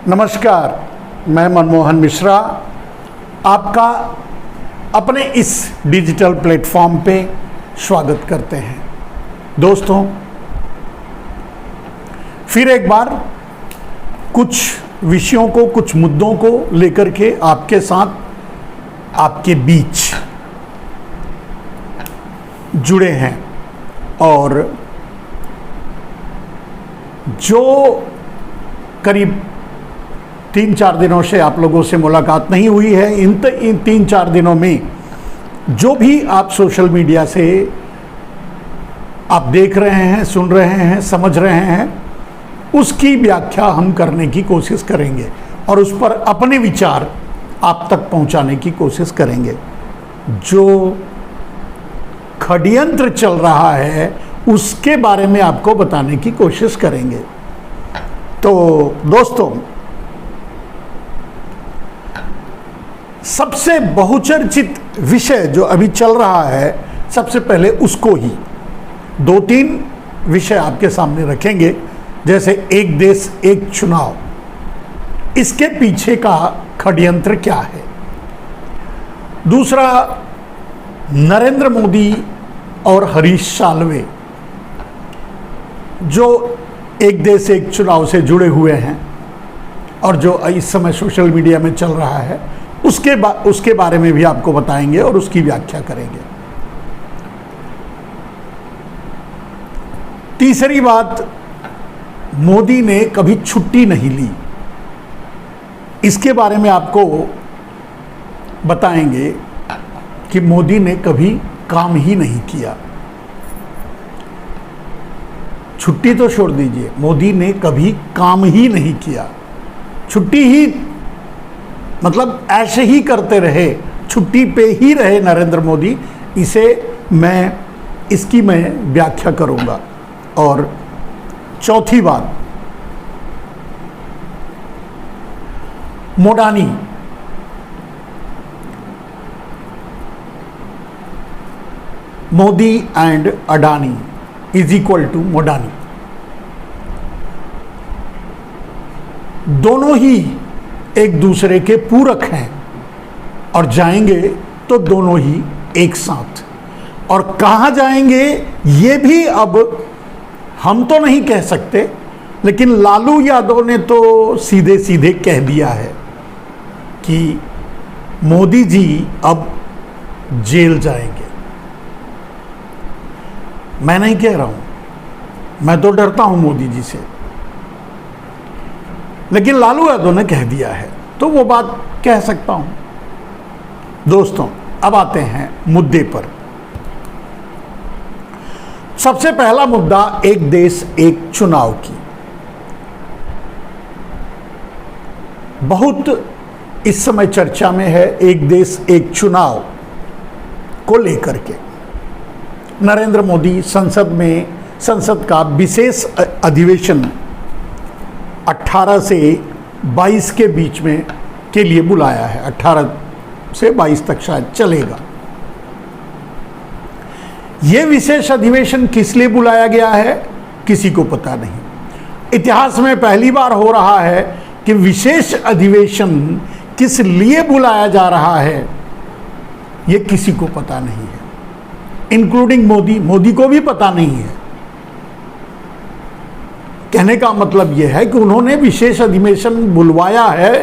नमस्कार, मैं मनमोहन मिश्रा आपका अपने इस डिजिटल प्लेटफॉर्म पे स्वागत करते हैं। दोस्तों, फिर एक बार कुछ विषयों को, कुछ मुद्दों को लेकर के आपके साथ, आपके बीच जुड़े हैं। और जो करीब 3-4 दिनों से आप लोगों से मुलाकात नहीं हुई है, इन 3-4 दिनों में जो भी आप सोशल मीडिया से आप देख रहे हैं, सुन रहे हैं, समझ रहे हैं, उसकी व्याख्या हम करने की कोशिश करेंगे और उस पर अपने विचार आप तक पहुंचाने की कोशिश करेंगे। जो षड्यंत्र चल रहा है उसके बारे में आपको बताने की कोशिश करेंगे। तो दोस्तों, सबसे बहुचर्चित विषय जो अभी चल रहा है, सबसे पहले उसको ही 2-3 विषय आपके सामने रखेंगे। जैसे एक देश एक चुनाव, इसके पीछे का षड्यंत्र क्या है। दूसरा, नरेंद्र मोदी और हरीश साल्वे जो एक देश एक चुनाव से जुड़े हुए हैं और जो इस समय सोशल मीडिया में चल रहा है, उसके बारे में भी आपको बताएंगे और उसकी व्याख्या करेंगे। तीसरी बात, मोदी ने कभी छुट्टी नहीं ली, इसके बारे में आपको बताएंगे कि मोदी ने कभी काम ही नहीं किया। छुट्टी तो छोड़ दीजिए, मोदी ने कभी काम ही नहीं किया। छुट्टी ही मतलब ऐसे ही करते रहे, छुट्टी पे ही रहे नरेंद्र मोदी। इसकी मैं व्याख्या करूंगा। और चौथी बात, Modani, Modi and Adani is equal to Modani. दोनों ही एक दूसरे के पूरक हैं और जाएंगे तो दोनों ही एक साथ। और कहाँ जाएंगे ये भी अब हम तो नहीं कह सकते, लेकिन लालू यादव ने तो सीधे सीधे कह दिया है कि मोदी जी अब जेल जाएंगे। मैं नहीं कह रहा हूं, मैं तो डरता हूं मोदी जी से, लेकिन लालू यादव ने कह दिया है तो वो बात कह सकता हूं। दोस्तों, अब आते हैं मुद्दे पर। सबसे पहला मुद्दा, एक देश एक चुनाव की। बहुत इस समय चर्चा में है एक देश एक चुनाव को लेकर के। नरेंद्र मोदी संसद का विशेष अधिवेशन 18 से 22 के बीच में के लिए बुलाया है। 18 से 22 तक शायद चलेगा। यह विशेष अधिवेशन किस लिए बुलाया गया है, किसी को पता नहीं। इतिहास में पहली बार हो रहा है कि विशेष अधिवेशन किस लिए बुलाया जा रहा है, यह किसी को पता नहीं है, इंक्लूडिंग मोदी को भी पता नहीं है। कहने का मतलब यह है कि उन्होंने विशेष अधिवेशन बुलवाया है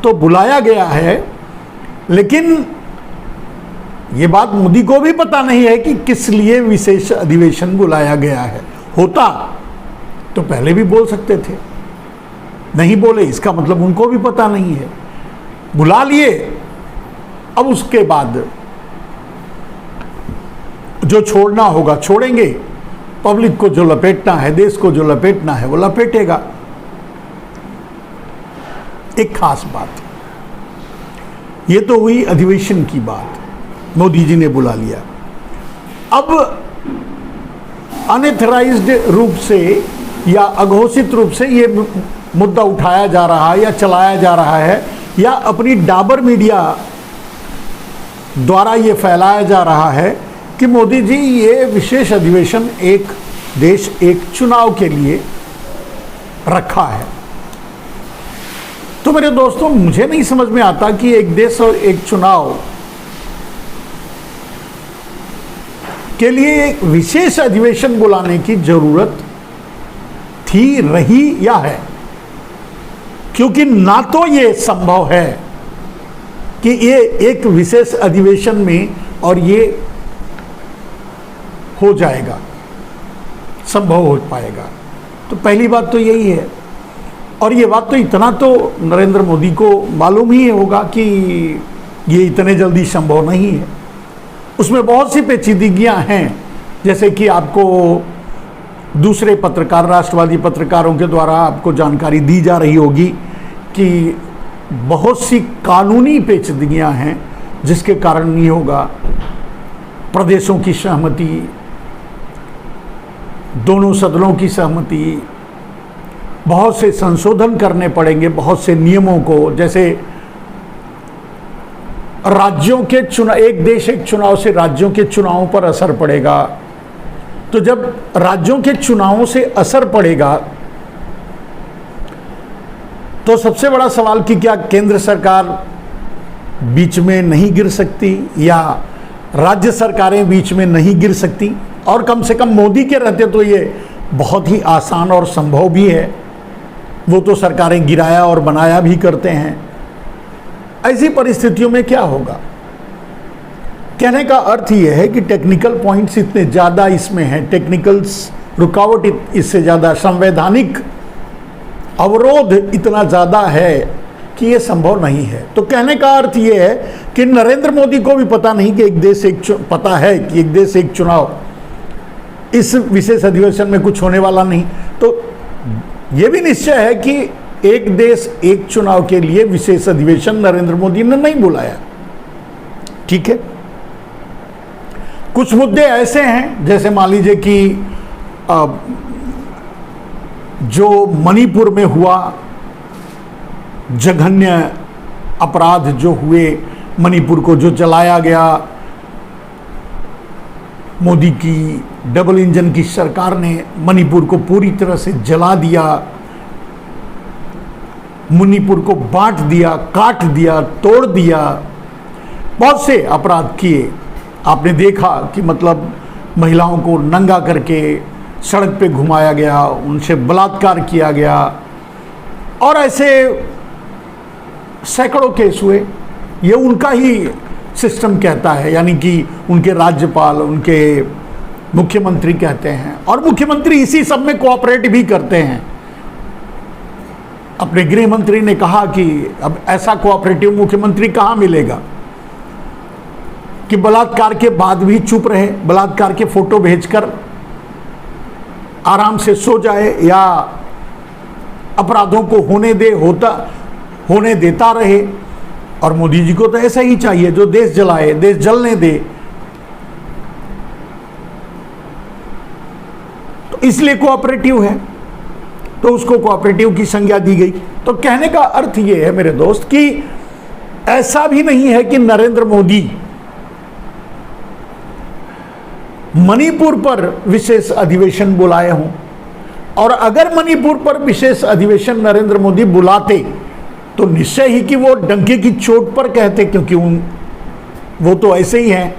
तो बुलाया गया है, लेकिन ये बात मोदी को भी पता नहीं है कि किस लिए विशेष अधिवेशन बुलाया गया है। होता तो पहले भी बोल सकते थे, नहीं बोले इसका मतलब उनको भी पता नहीं है। बुला लिए, अब उसके बाद जो छोड़ना होगा छोड़ेंगे, पब्लिक को जो लपेटना है, देश को जो लपेटना है वो लपेटेगा। एक खास बात, ये तो हुई अधिवेशन की बात, मोदी जी ने बुला लिया। अब अनऑथराइज्ड रूप से या अघोषित रूप से ये मुद्दा उठाया जा रहा है या चलाया जा रहा है, या अपनी डाबर मीडिया द्वारा ये फैलाया जा रहा है कि मोदी जी ये विशेष अधिवेशन एक देश एक चुनाव के लिए रखा है। तो मेरे दोस्तों, मुझे नहीं समझ में आता कि एक देश और एक चुनाव के लिए एक विशेष अधिवेशन बुलाने की जरूरत थी, रही या है। क्योंकि ना तो ये संभव है कि ये एक विशेष अधिवेशन में और ये हो जाएगा, संभव हो पाएगा। तो पहली बात तो यही है। और ये बात तो इतना तो नरेंद्र मोदी को मालूम ही होगा कि ये इतने जल्दी संभव नहीं है। उसमें बहुत सी पेचीदगियां हैं, जैसे कि आपको दूसरे पत्रकार, राष्ट्रवादी पत्रकारों के द्वारा आपको जानकारी दी जा रही होगी कि बहुत सी कानूनी पेचीदगियां हैं जिसके कारण नहीं होगा। प्रदेशों की सहमति, दोनों सदनों की सहमति, बहुत से संशोधन करने पड़ेंगे बहुत से नियमों को। जैसे राज्यों के चुनाव, एक देश एक चुनाव से राज्यों के चुनावों पर असर पड़ेगा। तो जब राज्यों के चुनावों से असर पड़ेगा तो सबसे बड़ा सवाल कि क्या केंद्र सरकार बीच में नहीं गिर सकती या राज्य सरकारें बीच में नहीं गिर सकती। और कम से कम मोदी के रहते तो ये बहुत ही आसान और संभव भी है। वो तो सरकारें गिराया और बनाया भी करते हैं। ऐसी परिस्थितियों में क्या होगा? कहने का अर्थ यह है कि टेक्निकल पॉइंट्स इतने ज़्यादा इसमें हैं, टेक्निकल्स रुकावट इससे ज़्यादा, संवैधानिक अवरोध इतना ज़्यादा है कि ये संभव नहीं है। तो कहने का अर्थ ये है कि नरेंद्र मोदी को भी पता नहीं कि पता है कि एक देश एक चुनाव, इस विशेष अधिवेशन में कुछ होने वाला नहीं। तो ये भी निश्चय है कि एक देश एक चुनाव के लिए विशेष अधिवेशन नरेंद्र मोदी ने नहीं बुलाया। ठीक है, कुछ मुद्दे ऐसे हैं, जैसे मान लीजिए कि जो मणिपुर में हुआ जघन्य अपराध जो हुए, मणिपुर को जो जलाया गया, मोदी की डबल इंजन की सरकार ने मणिपुर को पूरी तरह से जला दिया, मणिपुर को बांट दिया, काट दिया, तोड़ दिया, बहुत से अपराध किए। आपने देखा कि मतलब महिलाओं को नंगा करके सड़क पे घुमाया गया, उनसे बलात्कार किया गया, और ऐसे सैकड़ों केस हुए। ये उनका ही सिस्टम कहता है, यानी कि उनके राज्यपाल, उनके मुख्यमंत्री कहते हैं, और मुख्यमंत्री इसी सब में कोऑपरेट भी करते हैं। अपने गृह मंत्री ने कहा कि अब ऐसा कोऑपरेटिव मुख्यमंत्री कहाँ मिलेगा कि बलात्कार के बाद भी चुप रहे, बलात्कार के फोटो भेजकर आराम से सो जाए, या अपराधों को होने देता रहे। और मोदी जी को तो ऐसा ही चाहिए, जो देश जलाए, देश जलने दे। तो इसलिए कोऑपरेटिव है, तो उसको कोऑपरेटिव की संज्ञा दी गई। तो कहने का अर्थ यह है मेरे दोस्त कि ऐसा भी नहीं है कि नरेंद्र मोदी मणिपुर पर विशेष अधिवेशन बुलाए हों। और अगर मणिपुर पर विशेष अधिवेशन नरेंद्र मोदी बुलाते तो निश्चय ही कि वो डंके की चोट पर कहते, क्योंकि वो तो ऐसे ही हैं,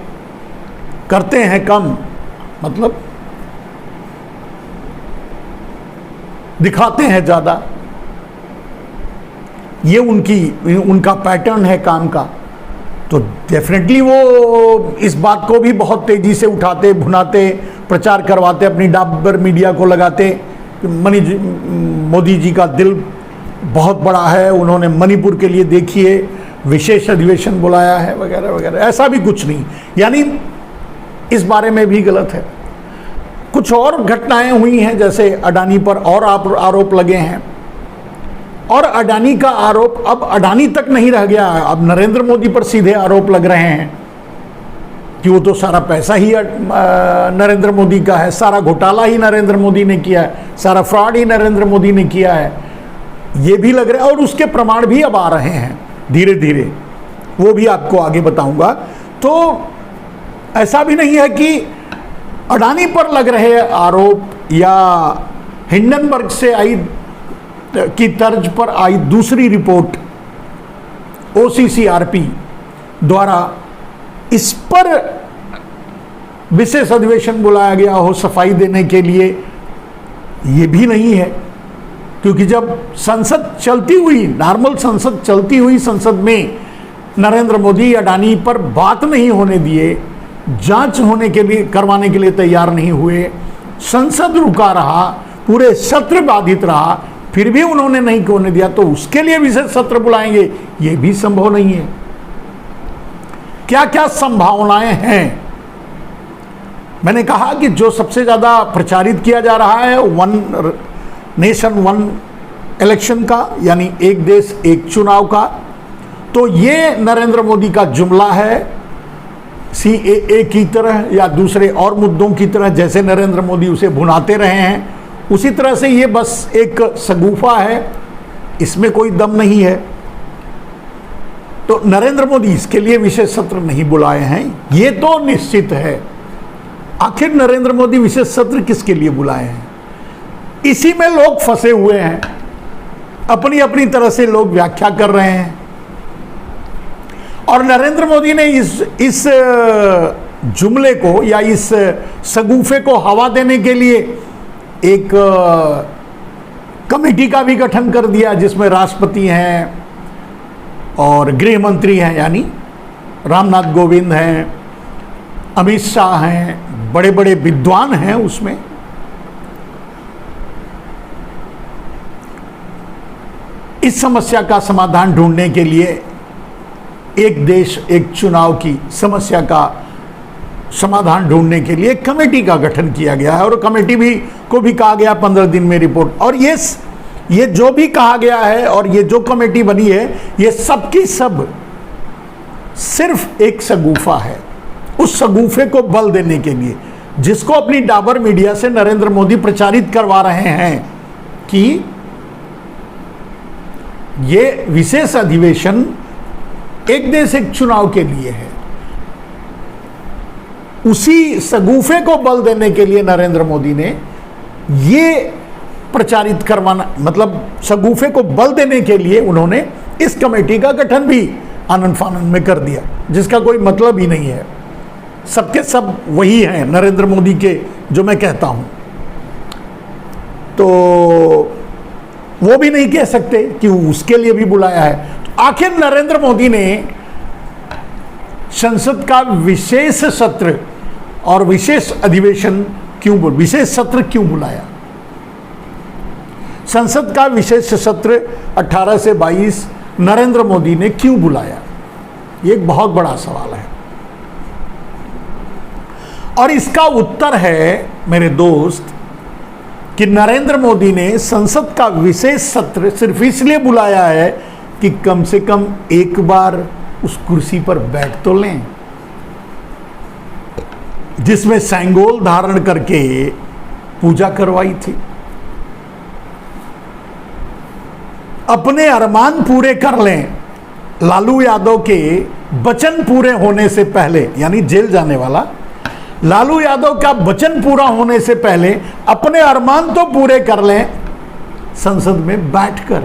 करते हैं कम, मतलब दिखाते हैं ज़्यादा। ये उनका पैटर्न है काम का। तो डेफिनेटली वो इस बात को भी बहुत तेज़ी से उठाते, भुनाते, प्रचार करवाते, अपनी डाबर मीडिया को लगाते। मोदी जी का दिल बहुत बड़ा है, उन्होंने मणिपुर के लिए देखिए विशेष अधिवेशन बुलाया है, वगैरह वगैरह। ऐसा भी कुछ नहीं, यानी इस बारे में भी गलत है। कुछ और घटनाएं हुई हैं, जैसे अडानी पर और आरोप लगे हैं, और अडानी का आरोप अब अडानी तक नहीं रह गया, अब नरेंद्र मोदी पर सीधे आरोप लग रहे हैं कि वो तो सारा पैसा ही नरेंद्र मोदी का है, सारा घोटाला ही नरेंद्र मोदी ने किया है, सारा फ्रॉड ही नरेंद्र मोदी ने किया है, ये भी लग रहा है। और उसके प्रमाण भी अब आ रहे हैं धीरे धीरे, वो भी आपको आगे बताऊंगा। तो ऐसा भी नहीं है कि अडानी पर लग रहे आरोप या हिंडनबर्ग से आई की तर्ज पर आई दूसरी रिपोर्ट OCCRP द्वारा इस पर विशेष अधिवेशन बुलाया गया हो सफाई देने के लिए, ये भी नहीं है। क्योंकि जब संसद चलती हुई, नॉर्मल संसद चलती हुई संसद में नरेंद्र मोदी अडानी पर बात नहीं होने दिए, जांच होने के लिए करवाने के लिए तैयार नहीं हुए, संसद रुका रहा, पूरे सत्र बाधित रहा, फिर भी उन्होंने नहीं होने दिया, तो उसके लिए विशेष सत्र बुलाएंगे, ये भी संभव नहीं है। क्या क्या संभावनाएं हैं? मैंने कहा कि जो सबसे ज्यादा प्रचारित किया जा रहा है वन नेशन वन इलेक्शन का, यानी एक देश एक चुनाव का, तो ये नरेंद्र मोदी का जुमला है। CAA की तरह या दूसरे और मुद्दों की तरह जैसे नरेंद्र मोदी उसे भुनाते रहे हैं, उसी तरह से ये बस एक सगुफा है, इसमें कोई दम नहीं है। तो नरेंद्र मोदी इसके लिए विशेष सत्र नहीं बुलाए हैं, ये तो निश्चित है। आखिर नरेंद्र मोदी विशेष सत्र किसके लिए बुलाए हैं? इसी में लोग फंसे हुए हैं, अपनी अपनी तरह से लोग व्याख्या कर रहे हैं। और नरेंद्र मोदी ने इस जुमले को या इस सगुफे को हवा देने के लिए एक कमेटी का भी गठन कर दिया, जिसमें राष्ट्रपति हैं और गृह मंत्री हैं, यानी रामनाथ कोविंद हैं, अमित शाह हैं, बड़े बड़े विद्वान हैं उसमें। इस समस्या का समाधान ढूंढने के लिए, एक देश एक चुनाव की समस्या का समाधान ढूंढने के लिए कमेटी का गठन किया गया है, और कमेटी को भी कहा गया 15 दिन में रिपोर्ट। और ये जो भी कहा गया है और ये जो कमेटी बनी है, ये सब की सब सिर्फ एक सगुफा है, उस सगुफे को बल देने के लिए, जिसको अपनी डाबर मीडिया से नरेंद्र मोदी प्रचारित करवा रहे हैं कि ये विशेष अधिवेशन एक देश एक चुनाव के लिए है। उसी सगुफे को बल देने के लिए नरेंद्र मोदी ने ये प्रचारित करवाना, मतलब सगुफे को बल देने के लिए उन्होंने इस कमेटी का गठन भी आनन फानन में कर दिया, जिसका कोई मतलब ही नहीं है। सबके सब वही हैं नरेंद्र मोदी के, जो मैं कहता हूं। तो वो भी नहीं कह सकते कि उसके लिए भी बुलाया है। तो आखिर नरेंद्र मोदी ने संसद का विशेष सत्र और विशेष अधिवेशन विशेष सत्र क्यों बुलाया? संसद का विशेष सत्र 18 से 22 नरेंद्र मोदी ने क्यों बुलाया? ये एक बहुत बड़ा सवाल है, और इसका उत्तर है मेरे दोस्त कि नरेंद्र मोदी ने संसद का विशेष सत्र सिर्फ इसलिए बुलाया है कि कम से कम एक बार उस कुर्सी पर बैठ तो लें, जिसमें सेंगोल धारण करके पूजा करवाई थी। अपने अरमान पूरे कर लें। लालू यादव के वचन पूरे होने से पहले, यानी जेल जाने वाला लालू यादव का वचन पूरा होने से पहले अपने अरमान तो पूरे कर लें संसद में बैठकर।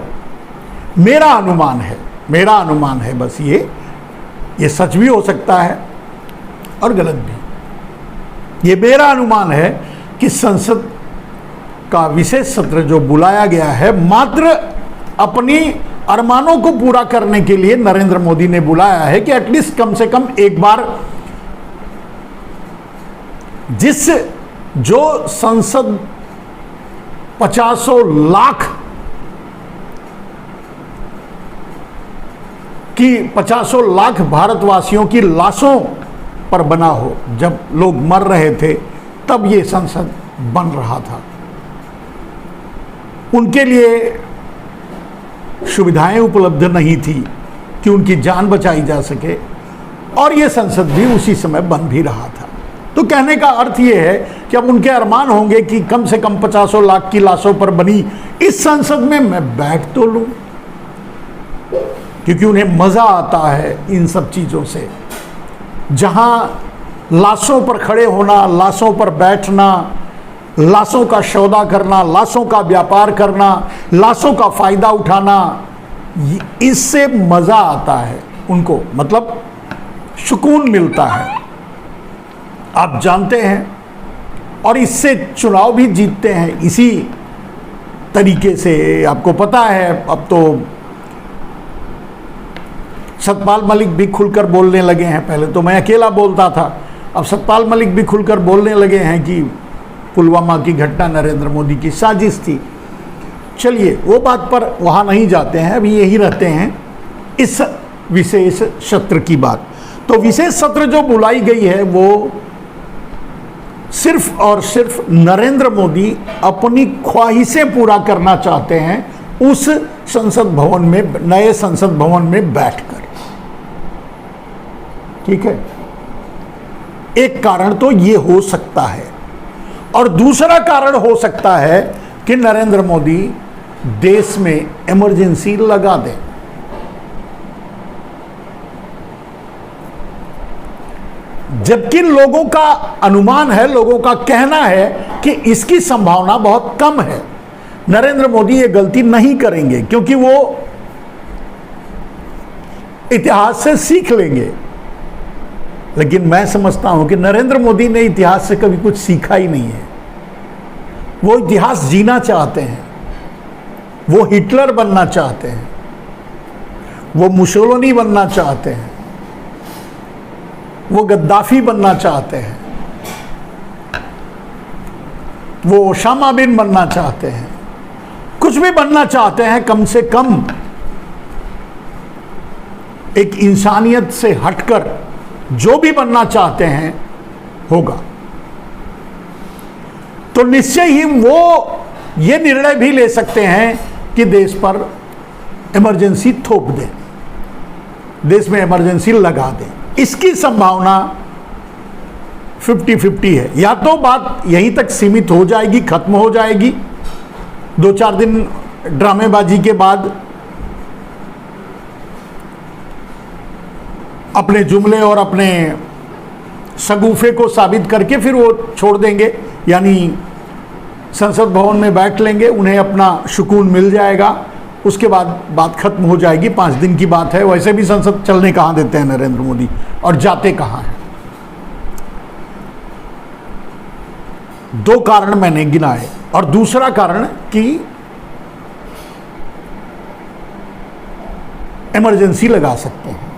मेरा अनुमान है बस ये सच भी हो सकता है और गलत भी। ये मेरा अनुमान है कि संसद का विशेष सत्र जो बुलाया गया है, मात्र अपनी अरमानों को पूरा करने के लिए नरेंद्र मोदी ने बुलाया है कि एटलीस्ट कम से कम एक बार जो संसद 50 लाख की 50 लाख भारतवासियों की लाशों पर बना हो। जब लोग मर रहे थे तब ये संसद बन रहा था, उनके लिए सुविधाएं उपलब्ध नहीं थी कि उनकी जान बचाई जा सके, और ये संसद भी उसी समय बन भी रहा था। तो कहने का अर्थ ये है कि अब उनके अरमान होंगे कि कम से कम 50 लाख की लाशों पर बनी इस संसद में मैं बैठ तो लूं, क्योंकि उन्हें मजा आता है इन सब चीजों से, जहां लाशों पर खड़े होना, लाशों पर बैठना, लाशों का सौदा करना, लाशों का व्यापार करना, लाशों का फायदा उठाना, इससे मजा आता है उनको, मतलब सुकून मिलता है, आप जानते हैं। और इससे चुनाव भी जीतते हैं इसी तरीके से। आपको पता है, अब तो सतपाल मलिक भी खुलकर बोलने लगे हैं। पहले तो मैं अकेला बोलता था, अब सतपाल मलिक भी खुलकर बोलने लगे हैं कि पुलवामा की घटना नरेंद्र मोदी की साजिश थी। चलिए वो बात पर वहाँ नहीं जाते हैं, अभी यही रहते हैं इस विशेष सत्र की बात। तो विशेष सत्र जो बुलाई गई है वो सिर्फ और सिर्फ नरेंद्र मोदी अपनी ख्वाहिशें पूरा करना चाहते हैं उस संसद भवन में, नए संसद भवन में बैठकर। ठीक है, एक कारण तो ये हो सकता है, और दूसरा कारण हो सकता है कि नरेंद्र मोदी देश में इमरजेंसी लगा दें। जबकि लोगों का अनुमान है, लोगों का कहना है कि इसकी संभावना बहुत कम है। नरेंद्र मोदी ये गलती नहीं करेंगे क्योंकि वो इतिहास से सीख लेंगे। लेकिन मैं समझता हूं कि नरेंद्र मोदी ने इतिहास से कभी कुछ सीखा ही नहीं है। वो इतिहास जीना चाहते हैं, वो हिटलर बनना चाहते हैं, वो मुसोलिनी बनना चाहते हैं, वो गद्दाफी बनना चाहते हैं, वो ओसामा बिन बनना चाहते हैं, कुछ भी बनना चाहते हैं। कम से कम एक इंसानियत से हटकर जो भी बनना चाहते हैं होगा। तो निश्चय ही वो ये निर्णय भी ले सकते हैं कि देश पर इमरजेंसी थोप दें, देश में इमरजेंसी लगा दें। इसकी संभावना 50-50 है। या तो बात यहीं तक सीमित हो जाएगी, खत्म हो जाएगी, 2-4 दिन ड्रामेबाजी के बाद अपने जुमले और अपने सगुफे को साबित करके फिर वो छोड़ देंगे, यानी संसद भवन में बैठ लेंगे, उन्हें अपना सुकून मिल जाएगा, उसके बाद बात खत्म हो जाएगी। 5 दिन की बात है। वैसे भी संसद चलने कहाँ देते हैं नरेंद्र मोदी, और जाते कहाँ हैं। 2 कारण मैंने गिनाए, और दूसरा कारण कि इमरजेंसी लगा सकते हैं।